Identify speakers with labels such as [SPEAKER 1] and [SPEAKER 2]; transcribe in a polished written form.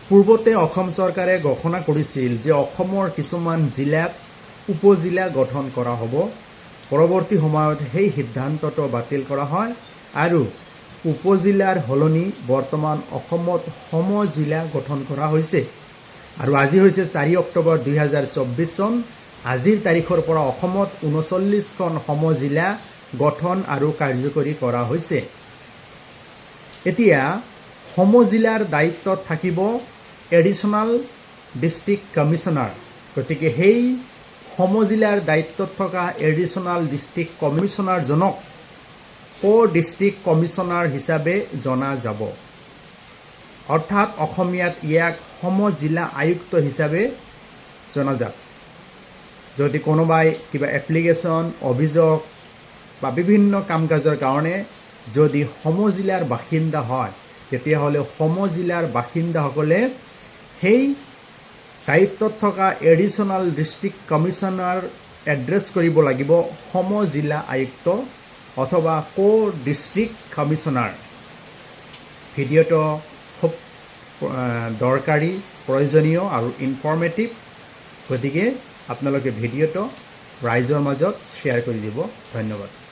[SPEAKER 1] পূৰ্বতে অসম চৰকাৰে ঘোষণা কৰিছিল যে অসমৰ কিছুমান জিলাত উপজিলা গঠন কৰা হ'ব। পৰৱৰ্তী সময়ত সেই সিদ্ধান্তটো বাতিল কৰা হয় আৰু উপজিলাৰ সলনি বৰ্তমান অসমত সমজিলা গঠন কৰা হৈছে। আৰু আজি হৈছে 4 অক্টোবৰ 2024 চন। আজিৰ তাৰিখৰ পৰা অসমত 39খন সমজিলা গঠন আৰু কাৰ্যকৰী কৰা হৈছে। এতিয়া সমজিলাৰ দায়িত্বত থাকিব এডিশ্যনেল ডিষ্ট্ৰিক্ট কমিশ্যনাৰ। গতিকে সেই সমজিলাৰ দায়িত্বত থকা এডিশ্যনেল ডিষ্ট্ৰিক্ট কমিশ্যনাৰজনক ডিষ্ট্ৰিক্ট কমিশ্যনাৰ হিচাপে জনা যাব। অৰ্থাৎ অসমীয়াত ইয়াক সমজিলা আয়ুক্ত হিচাপে জনা যায়। যদি কোনোবাই কিবা এপ্লিকেশ্যন, অভিযোগ বা বিভিন্ন কাম কাজৰ কাৰণে যদি সমজিলাৰ বাসিন্দা হয়, তেতিয়াহ'লে সমজিলাৰ বাসিন্দাসকলে সেই দায়িত্বত থকা এডিশ্যনেল ডিষ্ট্ৰিক্ট কমিশ্যনাৰ এড্ৰেছ কৰিব লাগিব সমজিলা আয়ুক্ত অথবা ডিষ্ট্ৰিক্ট কমিশ্যনাৰ। ভিডিঅ'টো খুব দৰকাৰী, প্ৰয়োজনীয় আৰু ইনফৰ্মেটিভ। গতিকে আপোনালোকে ভিডিঅ'টো ৰাইজৰ মাজত শ্বেয়াৰ কৰি দিব। ধন্যবাদ।